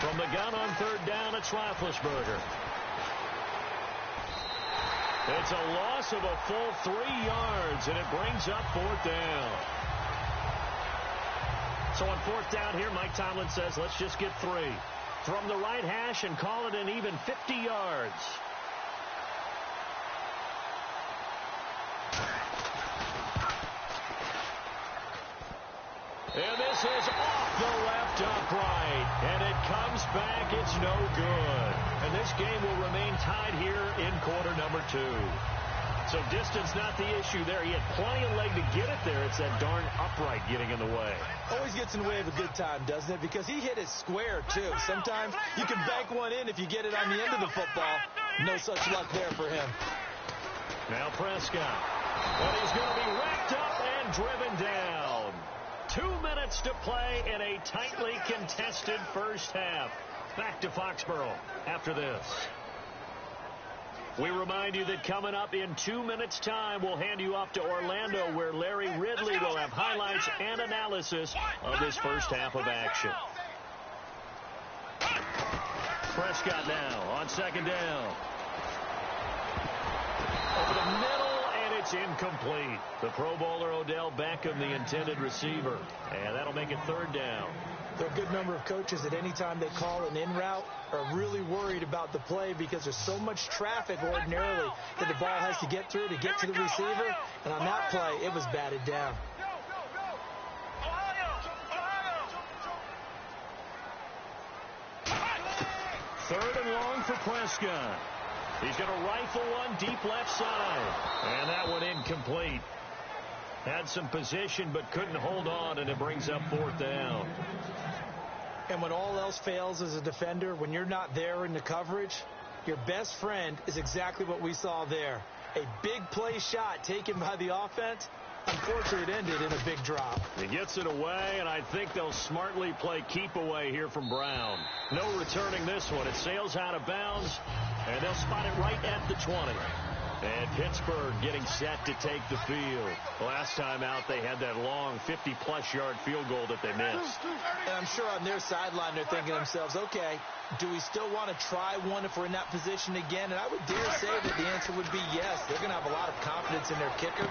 From the gun on third down, it's Roethlisberger. It's a loss of a full 3 yards, and it brings up fourth down. So on fourth down here, Mike Tomlin says, let's just get 3. From the right hash and call it an even 50 yards. And this is off the left upright. And it comes back. It's no good. And this game will remain tied here in quarter number 2. So distance not the issue there. He had plenty of leg to get it there. It's that darn upright getting in the way. Always gets in the way of a good time, doesn't it? Because he hit it square, too. Sometimes you can bank one in if you get it on the end of the football. No such luck there for him. Now Prescott. And he's going to be wrapped up and driven down. 2 minutes to play in a tightly contested first half. Back to Foxborough after this. We remind you that coming up in 2 minutes' time, we'll hand you off to Orlando, where Larry Ridley will have highlights and analysis of this first half of action. Prescott now on second down. Over the middle, and it's incomplete. The Pro Bowler Odell Beckham, the intended receiver. And that'll make it third down. There are a good number of coaches at any time they call an in route are really worried about the play because there's so much traffic ordinarily that the ball has to get through to get to the receiver. And on that play, it was batted down. Third and long for Prescott. He's going to rifle one deep left side. And that one incomplete. Had some position but couldn't hold on, and it brings up fourth down. And when all else fails as a defender, when you're not there in the coverage, your best friend is exactly what we saw there. A big play shot taken by the offense. Unfortunately, it ended in a big drop. He gets it away, and I think they'll smartly play keep away here from Brown. No returning this one. It sails out of bounds, and they'll spot it right at the 20. And Pittsburgh getting set to take the field. Last time out, they had that long 50-plus yard field goal that they missed. And I'm sure on their sideline, they're thinking to themselves, okay, do we still want to try one if we're in that position again? And I would dare say that the answer would be yes. They're going to have a lot of confidence in their kicker.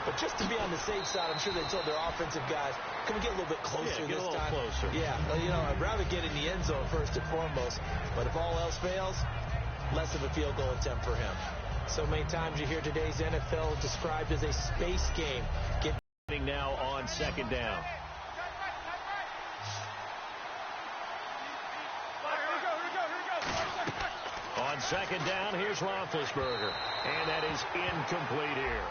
But just to be on the safe side, I'm sure they told their offensive guys, can we get a little bit closer this time? Closer. Yeah, you know, I'd rather get in the end zone first and foremost. But if all else fails, less of a field goal attempt for him. So many times you hear today's NFL described as a space game. Getting now on second down. On second down, here's Roethlisberger. And that is incomplete here.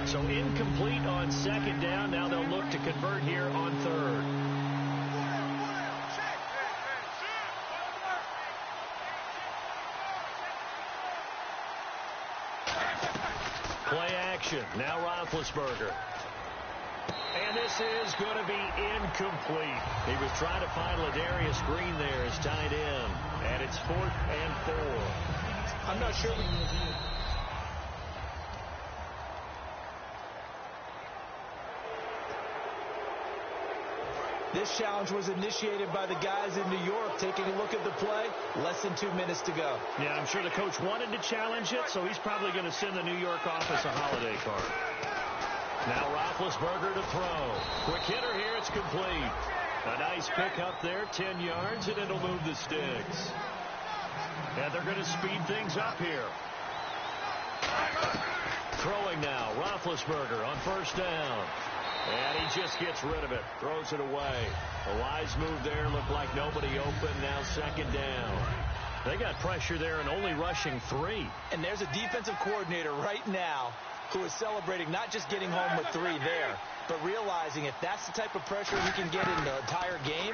So incomplete on second down. Now they'll look to convert here on third. Play action. Now Roethlisberger. And this is going to be incomplete. He was trying to find Ladarius Green there as tight end. And it's 4th and 4. I'm not sure. This challenge was initiated by the guys in New York taking a look at the play. Less than 2 minutes to go. Yeah, I'm sure the coach wanted to challenge it, so he's probably going to send the New York office a holiday card. Now Roethlisberger to throw. Quick hitter here, it's complete. A nice pick up there, 10 yards, and it'll move the sticks. And they're going to speed things up here. Throwing now, Roethlisberger on first down. And he just gets rid of it, throws it away. A wise move there, looked like nobody open, now second down. They got pressure there and only rushing 3. And there's a defensive coordinator right now who is celebrating not just getting home with 3 there, but realizing if that's the type of pressure he can get in the entire game,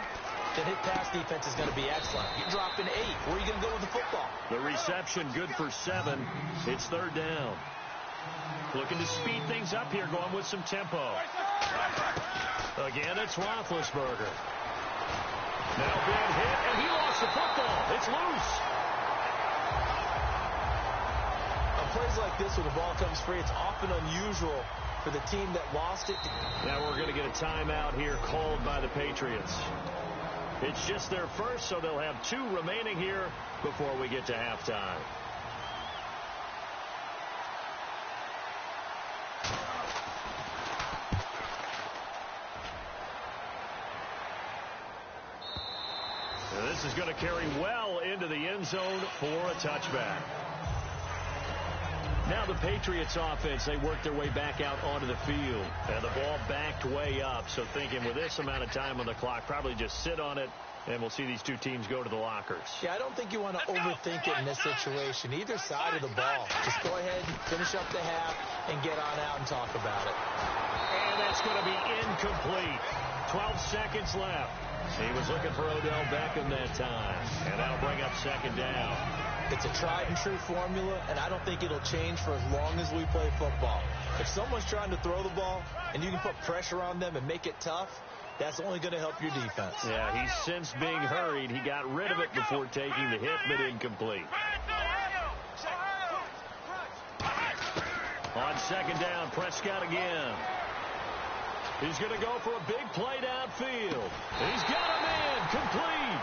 then his pass defense is going to be excellent. You're dropping 8. Where are you going to go with the football? The reception good for 7. It's third down. Looking to speed things up here, going with some tempo. Again, it's Roethlisberger. Now big hit, and he lost the football. It's loose. On plays like this, when the ball comes free, it's often unusual for the team that lost it. Now we're going to get a timeout here called by the Patriots. It's just their first, so they'll have 2 remaining here before we get to halftime. And this is going to carry well into the end zone for a touchback. Now the Patriots offense, they work their way back out onto the field. And the ball backed way up. So thinking with this amount of time on the clock, probably just sit on it, and we'll see these 2 teams go to the lockers. Yeah, I don't think you want to overthink it in this situation. Either side of the ball. Just go ahead, finish up the half, and get on out and talk about it. And that's going to be incomplete. 12 seconds left. He was looking for Odell Beckham that time. And that'll bring up second down. It's a tried-and-true formula, and I don't think it'll change for as long as we play football. If someone's trying to throw the ball, and you can put pressure on them and make it tough, that's only going to help your defense. Yeah, he's since being hurried. He got rid of it before taking the hit, but incomplete. On second down, Prescott again. He's going to go for a big play downfield. He's got a man complete.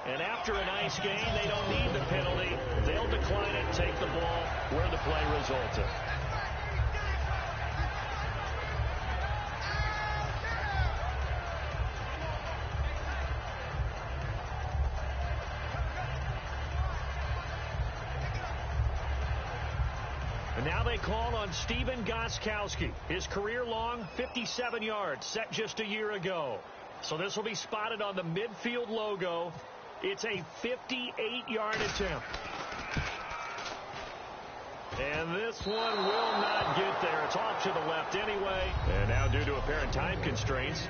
And after a nice game, they don't need the penalty. They'll decline it, take the ball where the play resulted. And now they call on Stephen Gostkowski. His career-long 57 yards set just a year ago. So this will be spotted on the midfield logo. It's a 58-yard attempt. And this one will not get there. It's off to the left anyway. And now due to apparent time constraints,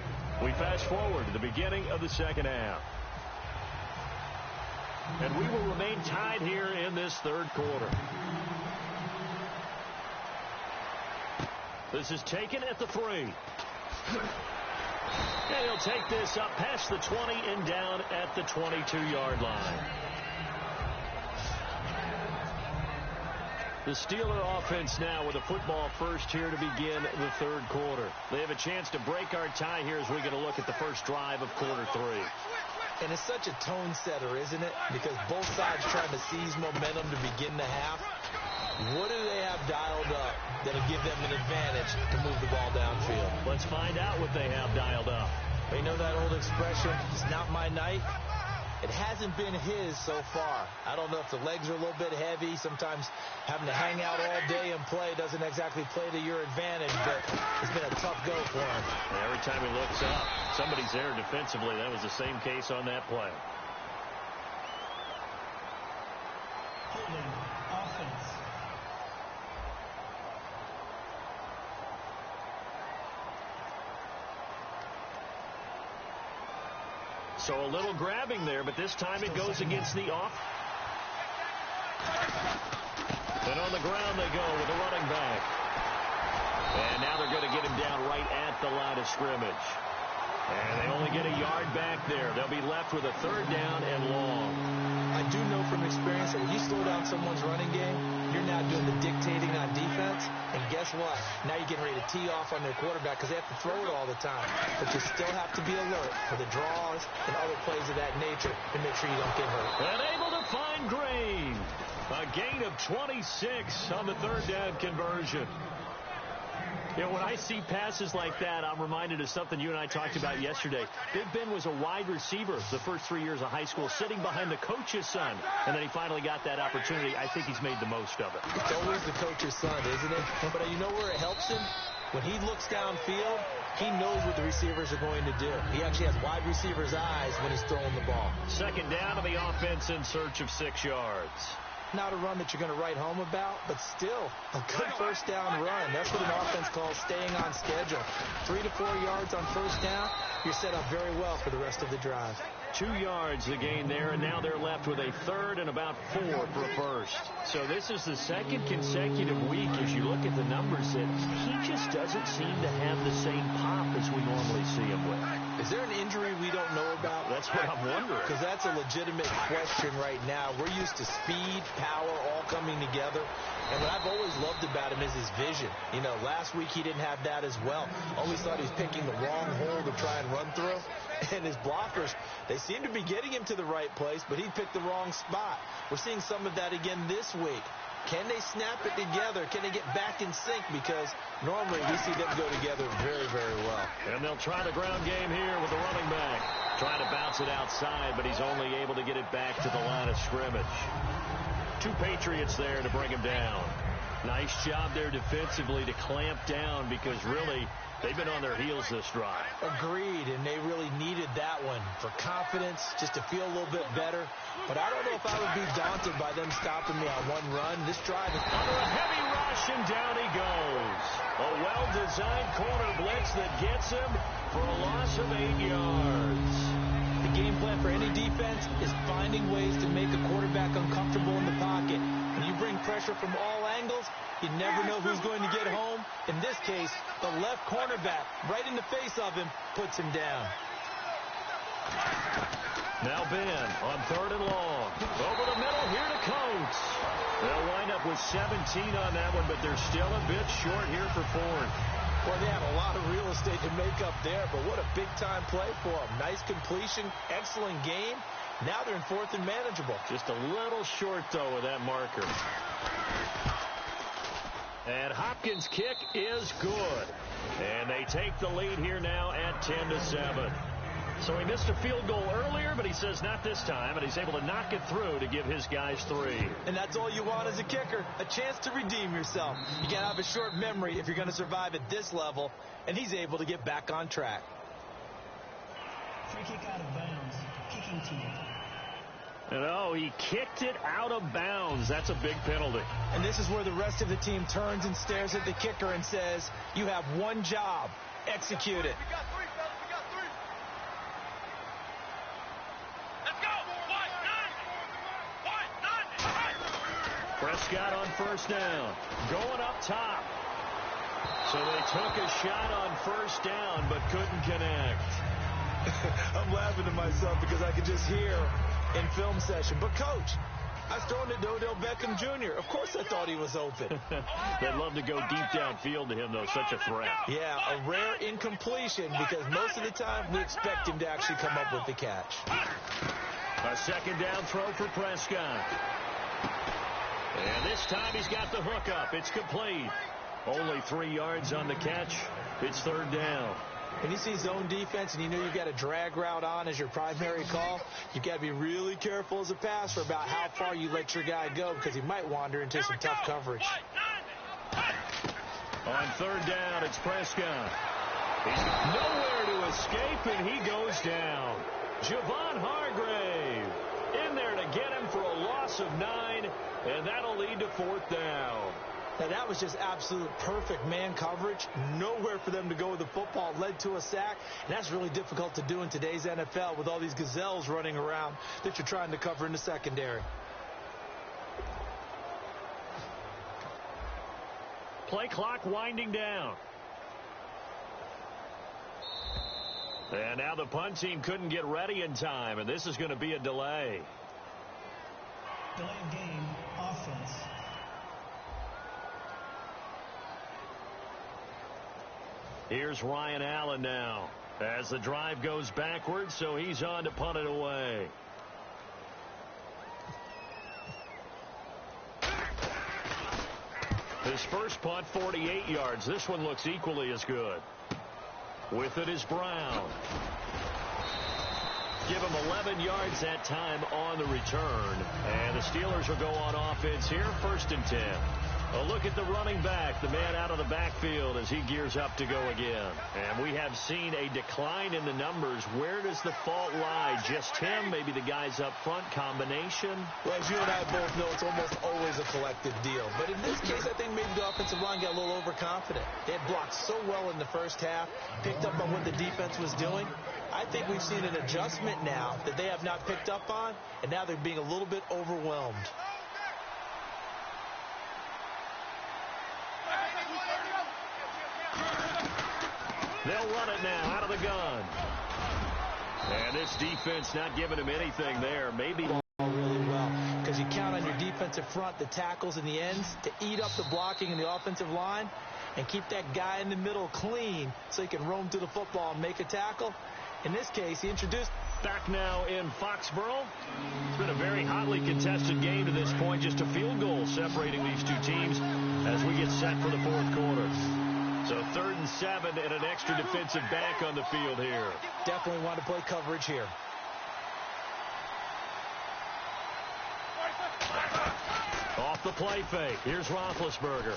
we fast forward to the beginning of the second half. And we will remain tied here in this third quarter. This is taken at the 3. And he'll take this up past the 20 and down at the 22-yard line. The Steeler offense now with a football first here to begin the third quarter. They have a chance to break our tie here as we get a look at the first drive of quarter 3. And it's such a tone setter, isn't it? Because both sides trying to seize momentum to begin the half. What do they have dialed up that'll give them an advantage to move the ball downfield? Let's find out what they have dialed up. You know that old expression, it's not my night? It hasn't been his so far. I don't know if the legs are a little bit heavy. Sometimes having to hang out all day and play doesn't exactly play to your advantage, but it's been a tough go for him. And every time he looks up, somebody's there defensively. That was the same case on that play. Holding offense. So a little grabbing there, but this time it goes against the off. And on the ground they go with the running back. And now they're going to get him down right at the line of scrimmage. And they only get a yard back there. They'll be left with a third down and long. I do know from experience that when you slow down someone's running game, you're now doing the dictating on defense. And guess what? Now you're getting ready to tee off on their quarterback because they have to throw it all the time. But you still have to be alert for the draws and other plays of that nature to make sure you don't get hurt. And able to find Green. A gain of 26 on the third down conversion. You know, when I see passes like that, I'm reminded of something you and I talked about yesterday. Big Ben was a wide receiver the first 3 years of high school, sitting behind the coach's son. And then he finally got that opportunity. I think he's made the most of it. It's always the coach's son, isn't it? But you know where it helps him? When he looks downfield, he knows what the receivers are going to do. He actually has wide receivers' eyes when he's throwing the ball. Second down to the offense in search of 6 yards. Not a run that you're going to write home about, but still a good first down run. That's what an offense calls staying on schedule. 3 to 4 yards on first down, you're set up very well for the rest of the drive. 2 yards the gain there, and now they're left with a third and about 4 for a first. So this is the second consecutive week, as you look at the numbers, that he just doesn't seem to have the same pop as we normally see him with. Is there an injury we don't know about? That's what I'm wondering. Because that's a legitimate question right now. We're used to speed, power, all coming together. And what I've always loved about him is his vision. You know, last week he didn't have that as well. Always thought he was picking the wrong hole to try and run through. And his blockers, they seem to be getting him to the right place, but he picked the wrong spot. We're seeing some of that again this week. Can they snap it together? Can they get back in sync? Because normally we see them go together very, very well. And they'll try the ground game here with the running back. Trying to bounce it outside, but he's only able to get it back to the line of scrimmage. 2 Patriots there to bring him down. Nice job there defensively to clamp down, because really they've been on their heels this drive. Agreed, and they really needed that one for confidence, just to feel a little bit better. But I don't know if I would be daunted by them stopping me on one run. This drive is under a heavy rush, and down he goes. A well-designed corner blitz that gets him for a loss of 8 yards. The game plan for any defense is finding ways to make a quarterback uncomfortable in the pocket. When you bring pressure from all angles, you never know who's going to get home. In this case, the left cornerback, right in the face of him, puts him down. Now Ben on 3rd and long. Over the middle here to Coates. They'll wind up with 17 on that one, but they're still a bit short here for Ford. Boy, they have a lot of real estate to make up there, but what a big-time play for them. Nice completion, excellent game. Now they're in 4th and manageable. Just a little short, though, with that marker. And Hopkins' kick is good. And they take the lead here now at 10-7. So he missed a field goal earlier, but he says not this time, and he's able to knock it through to give his guys 3. And that's all you want as a kicker, a chance to redeem yourself. You got to have a short memory if you're going to survive at this level, and he's able to get back on track. Free kick out of bounds. Kicking team. And oh, he kicked it out of bounds. That's a big penalty. And this is where the rest of the team turns and stares at the kicker and says, you have one job. Execute it. We got 3, fellas. We got 3. Let's go. One, nine. Prescott on first down. Going up top. So they took a shot on first down, but couldn't connect. I'm laughing to myself because I could just hear in film session. But, Coach, I was throwing it to Odell Beckham Jr. Of course I thought he was open. They'd love to go deep downfield to him, though. Such a threat. Yeah, a rare incompletion because most of the time we expect him to actually come up with the catch. A second down throw for Prescott. And this time he's got the hook up. It's complete. Only 3 yards on the catch. It's 3rd down. When you see zone defense and you know you've got a drag route on as your primary call, you've got to be really careful as a passer about how far you let your guy go because he might wander into some tough coverage. On 3rd down, it's Prescott. He's nowhere to escape, and he goes down. Javon Hargrave in there to get him for a loss of 9, and that'll lead to 4th down. Now, that was just absolute perfect man coverage. Nowhere for them to go with the football. Led to a sack. And that's really difficult to do in today's NFL with all these gazelles running around that you're trying to cover in the secondary. Play clock winding down. And now the punt team couldn't get ready in time, and this is going to be a delay. Delay of game, offense. Here's Ryan Allen now as the drive goes backwards, so he's on to punt it away. His first punt, 48 yards. This one looks equally as good. With it is Brown. Give him 11 yards that time on the return. And the Steelers will go on offense here, 1st and 10. A look at the running back, the man out of the backfield as he gears up to go again. And we have seen a decline in the numbers. Where does the fault lie? Just him? Maybe the guys up front? Combination? Well, as you and I both know, it's almost always a collective deal. But in this case, I think maybe the offensive line got a little overconfident. They had blocked so well in the first half, picked up on what the defense was doing. I think we've seen an adjustment now that they have not picked up on, and now they're being a little bit overwhelmed. They'll run it now out of the gun. And this defense not giving him anything there. Maybe really well, because you count on your defensive front, the tackles and the ends, to eat up the blocking in the offensive line and keep that guy in the middle clean so he can roam through the football and make a tackle. In this case, he introduced. Back now in Foxborough. It's been a very hotly contested game to this point. Just a field goal separating these two teams as we get set for the fourth quarter. So 3rd and 7 and an extra defensive back on the field here. Definitely want to play coverage here. Off the play fake. Here's Roethlisberger.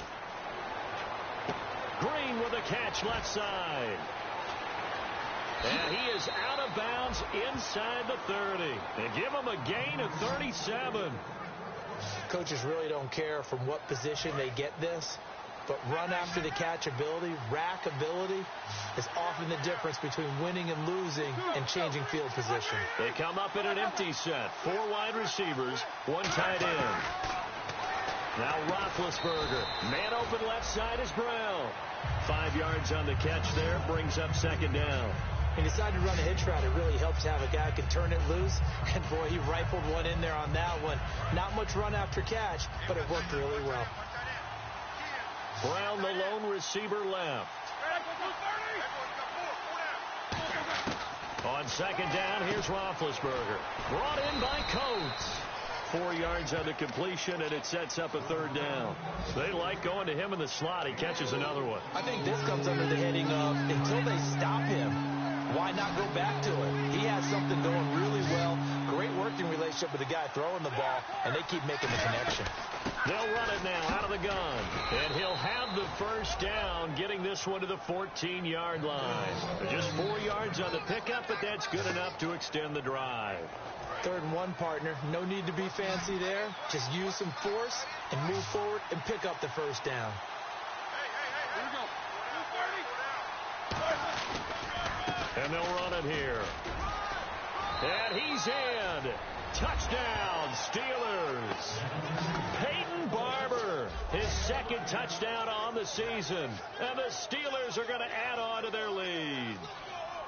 Green with a catch left side. And he is out of bounds inside the 30. They give him a gain of 37. Coaches really don't care from what position they get this, but run after the catch ability, rack ability, is often the difference between winning and losing and changing field position. They come up in an empty set. 4 wide receivers, 1 tight end. Now Roethlisberger. Man open left side is Brown. 5 yards on the catch there. Brings up 2nd down. He decided to run a hitch route. It really helps to have a guy who can turn it loose. And, boy, he rifled one in there on that one. Not much run after catch, but it worked really well. Brown, the lone receiver, left. On 2nd down, here's Roethlisberger. Brought in by Coates. 4 yards on the completion, and it sets up a 3rd down. They like going to him in the slot. He catches another one. I think this comes under the heading of, until they stop him, why not go back to it? He has something going really well. Great working relationship with the guy throwing the ball, and they keep making the connection. They'll run it now out of the gun. And he'll have the 1st down, getting this one to the 14-yard line. Just 4 yards on the pickup, but that's good enough to extend the drive. 3rd and 1, partner. No need to be fancy there. Just use some force and move forward and pick up the 1st down. Here we go. And they'll run it here. And he's in. Touchdown, Steelers. Peyton Barber, his 2nd touchdown on the season. And the Steelers are going to add on to their lead.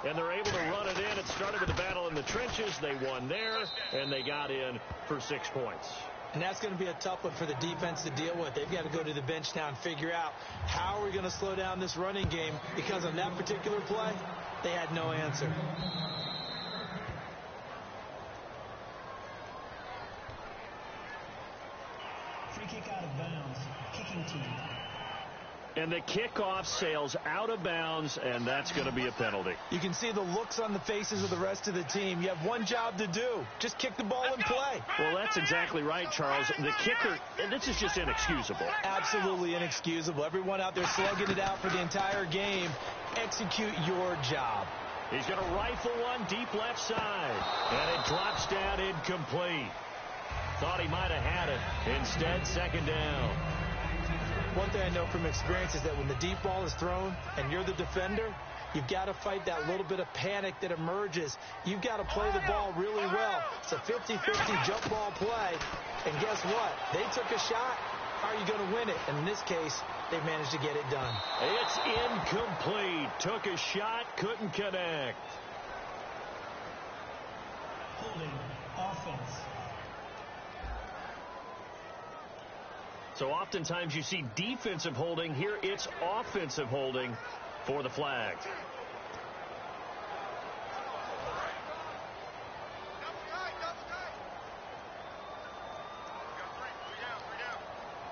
And they're able to run it in. It started with a battle in the trenches. They won there, and they got in for 6 points. And that's going to be a tough one for the defense to deal with. They've got to go to the bench now and figure out how are we going to slow down this running game, because on that particular play, they had no answer. Free kick out of bounds. Kicking team. And the kickoff sails out of bounds, and that's going to be a penalty. You can see the looks on the faces of the rest of the team. You have one job to do. Just kick the ball and play. Well, that's exactly right, Charles. The kicker, and this is just inexcusable. Absolutely inexcusable. Everyone out there slugging it out for the entire game. Execute your job. He's going to rifle one deep left side, and it drops down incomplete. Thought he might have had it. Instead, 2nd down. One thing I know from experience is that when the deep ball is thrown and you're the defender, you've got to fight that little bit of panic that emerges. You've got to play the ball really well. It's a 50-50 jump ball play. And guess what? They took a shot. How are you going to win it? And in this case, they managed to get it done. It's incomplete. Took a shot, couldn't connect. Holding. Offense. So oftentimes you see defensive holding. Here it's offensive holding for the flag.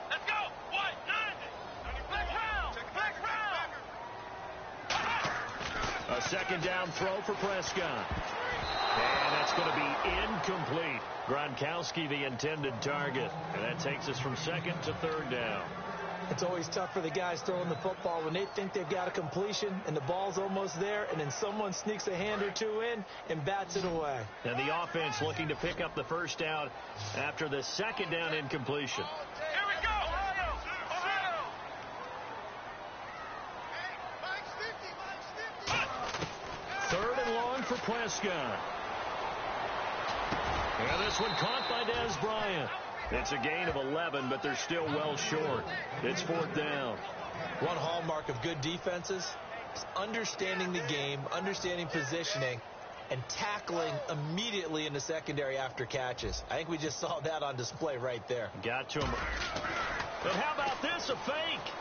Let's go. What? 90. Back round. A 2nd down throw for Prescott. And that's going to be incomplete. Gronkowski the intended target. And that takes us from 2nd to 3rd down. It's always tough for the guys throwing the football when they think they've got a completion and the ball's almost there, and then someone sneaks a hand or two in and bats it away. And the offense looking to pick up the first down after the second down incompletion. Here we go! Ohio! Third and long for Prescott. And this one caught by Des Bryant. It's a gain of 11, but they're still well short. It's fourth down. One hallmark of good defenses is understanding the game, understanding positioning, and tackling immediately in the secondary after catches. I think we just saw that on display right there. Got to him. And how about this? A fake.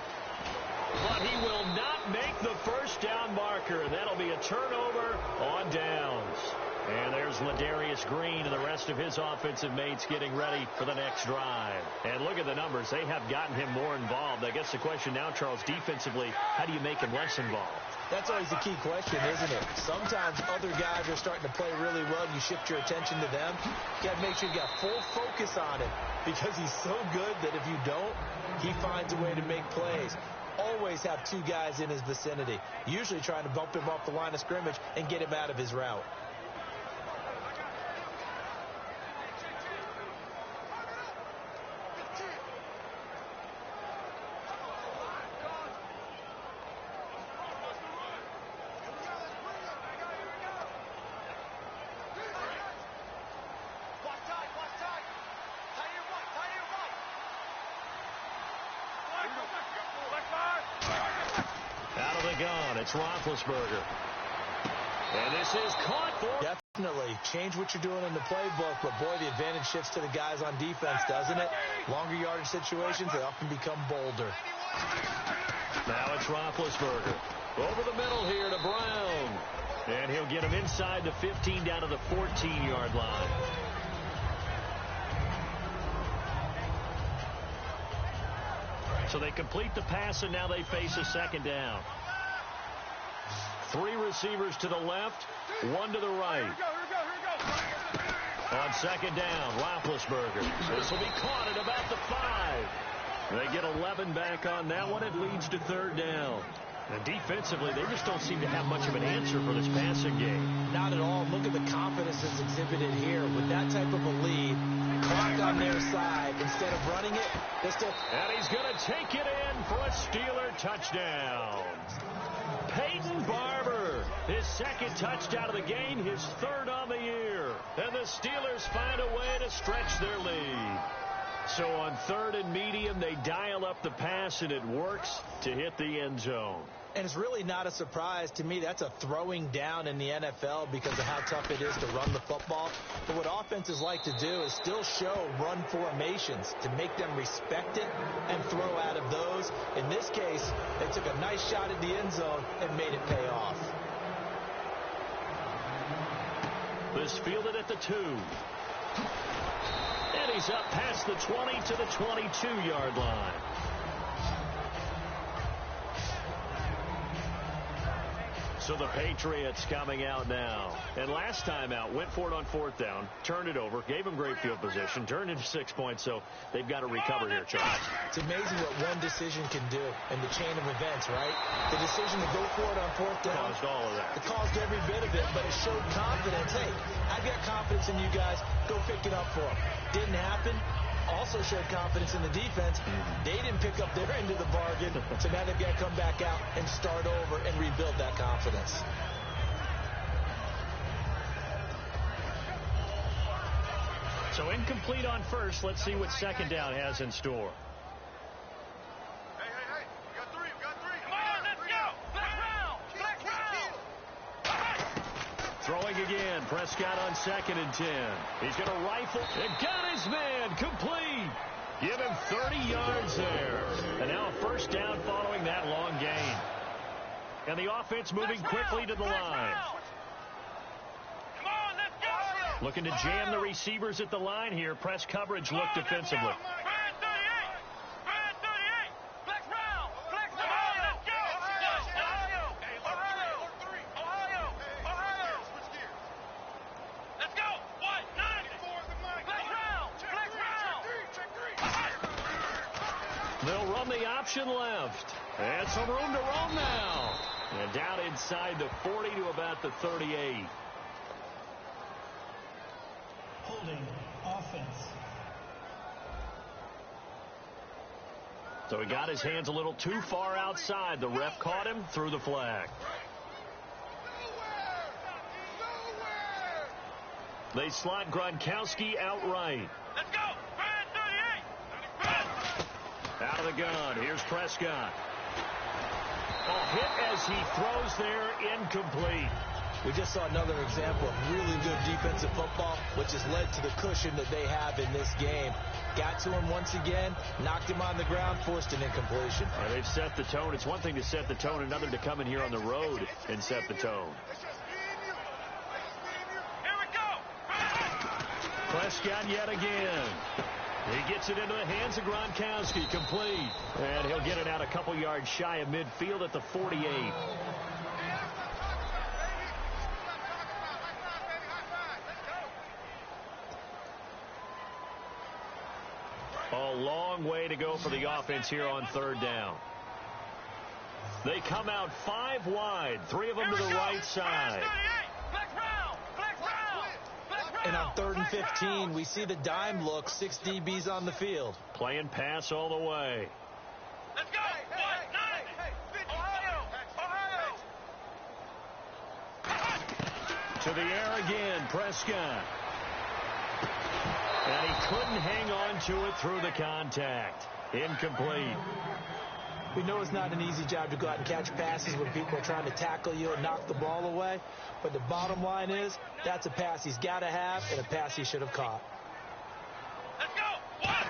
But he will not make the first down marker. That'll be a turnover on downs. And there's Ladarius Green and the rest of his offensive mates getting ready for the next drive. And look at the numbers. They have gotten him more involved. I guess the question now, Charles, defensively, how do you make him less involved? That's always the key question, isn't it? Sometimes other guys are starting to play really well, and you shift your attention to them. You got to make sure you got full focus on him because he's so good that if you don't, he finds a way to make plays. Always have two guys in his vicinity, usually trying to bump him off the line of scrimmage and get him out of his route. Out of the gun, it's Roethlisberger. And this is caught for... Definitely. Change what you're doing in the playbook, but boy, the advantage shifts to the guys on defense, doesn't it? Longer yardage situations, they often become bolder. Now it's Roethlisberger. Over the middle here to Brown. And he'll get him inside the 15 down to the 14-yard line. So they complete the pass, and now they face a second down. Three receivers to the left, one to the right. On second down, Roethlisberger. This will be caught at about the 5. They get 11 back on that one. It leads to third down. And defensively, they just don't seem to have much of an answer for this passing game. Not at all. Look at the confidence that's exhibited here. With that type of a lead, clock on their side, instead of running it, and he's going to take it in for a Steeler touchdown. Peyton Barber, his second touchdown of the game, his third on the year. And the Steelers find a way to stretch their lead. So on third and medium, they dial up the pass, and it works to hit the end zone. And it's really not a surprise to me. That's a throwing down in the NFL because of how tough it is to run the football. But what offenses like to do is still show run formations to make them respect it and throw out of those. In this case, they took a nice shot at the end zone and made it pay off. This fielded at the 2. And he's up past the 20 to the 22-yard line. So the Patriots coming out now. And last time out, went for it on fourth down, turned it over, gave them great field position, turned into 6 points, so they've got to recover here, Charles. It's amazing what one decision can do in the chain of events, right? The decision to go for it on fourth down. Caused all of that. It caused every bit of it, but it showed confidence. Hey, I've got confidence in you guys. Go pick it up for them. Didn't happen. Also showed confidence in the defense. They didn't pick up their end of the bargain, so now they've got to come back out and start over and rebuild that confidence. So incomplete on first. Let's see what second down has in store. Hey, we got three. Come on, let's go. Black round. Throwing again. Prescott on second and 10. He's going to rifle. And got his man. Complete. Give him 30 yards there. And now a first down following that long gain. And the offense moving quickly to the line. Come on, let's go. Looking to jam the receivers at the line here. Press coverage look defensively. They'll run the option left. And some room to roam now. And down inside the 40 to about the 38. Holding offense. So he got his hands a little too far outside. The ref caught him, threw the flag. They slot Gronkowski outright. Let's go. 38. Out of the gun. Here's Prescott. A hit as he throws there, incomplete. We just saw another example of really good defensive football, which has led to the cushion that they have in this game. Got to him once again, knocked him on the ground, forced an incompletion. They've set the tone. It's one thing to set the tone, another to come in here on the road and set the tone. Here we go. Prescott yet again. He gets it into the hands of Gronkowski, complete. And he'll get it out a couple yards shy of midfield at the 48. A long way to go for the offense here on third down. They come out 5 wide, 3 of them to the right side. And on 3rd and 15, we see the dime look, 6 DBs on the field. Playing pass all the way. Let's go. Ohio. To the air again, Prescott. And he couldn't hang on to it through the contact. Incomplete. We know it's not an easy job to go out and catch passes when people are trying to tackle you and knock the ball away. But the bottom line is, that's a pass he's got to have and a pass he should have caught. Let's go. What?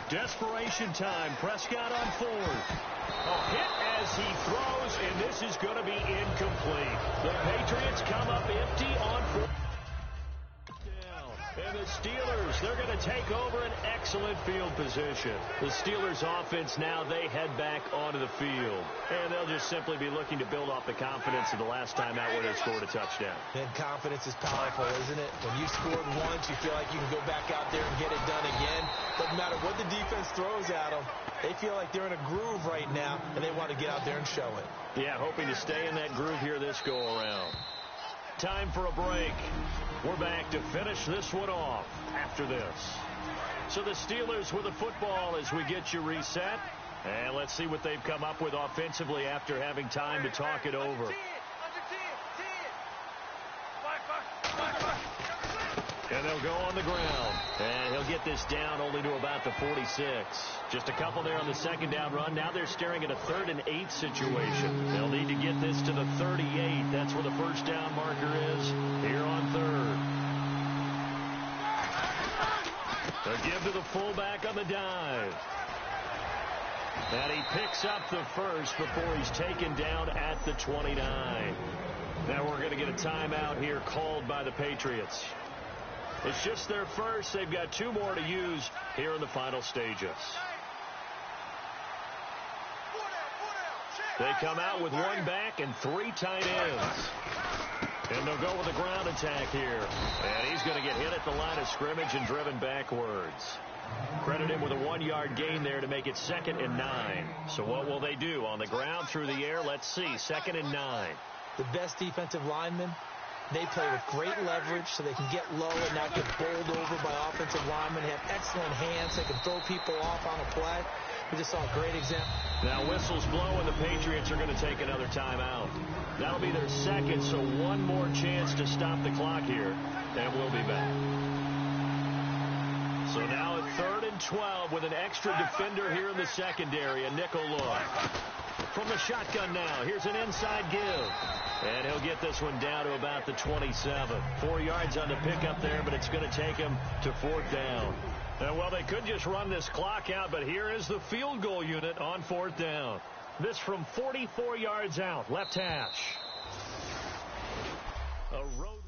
Desperation time. Prescott on 4th. A hit as he throws, and this is going to be incomplete. The Patriots come up empty on 4th. And the Steelers, they're going to take over an excellent field position. The Steelers offense now, they head back onto the field. And they'll just simply be looking to build off the confidence of the last time out where they scored a touchdown. And confidence is powerful, isn't it? When you scored once, you feel like you can go back out there and get it done again. Doesn't matter what the defense throws at them. They feel like they're in a groove right now, and they want to get out there and show it. Yeah, hoping to stay in that groove here this go-around. Time for a break. We're back to finish this one off after this. So the Steelers with the football as we get you reset. And let's see what they've come up with offensively after having time to talk it over. And they'll go on the ground. And he'll get this down only to about the 46. Just a couple there on the second down run. Now they're staring at a 3rd and 8 situation. They'll need to get this to the 38. That's where the first down marker is here on 3rd. They'll give to the fullback on the dive. And he picks up the first before he's taken down at the 29. Now we're going to get a timeout here called by the Patriots. It's just their first. They've got 2 more to use here in the final stages. They come out with 1 back and 3 tight ends. And they'll go with a ground attack here. And he's going to get hit at the line of scrimmage and driven backwards. Credit him with a 1-yard gain there to make it 2nd and 9. So what will they do? On the ground, through the air? Let's see. 2nd and 9. The best defensive linemen, they play with great leverage so they can get low and not get bowled over by offensive linemen. They have excellent hands. They can throw people off on a play. We just saw a great example. Now whistles blow and the Patriots are going to take another timeout. That'll be their second, so 1 more chance to stop the clock here, and we'll be back. So now at 3rd and 12 with an extra defender here in the secondary, a nickel look. From the shotgun now, here's an inside give. And he'll get this one down to about the 27. 4 yards on the pickup there, but it's going to take him to 4th down. And well, they could just run this clock out, but here is the field goal unit on 4th down. This from 44 yards out, left hash. A road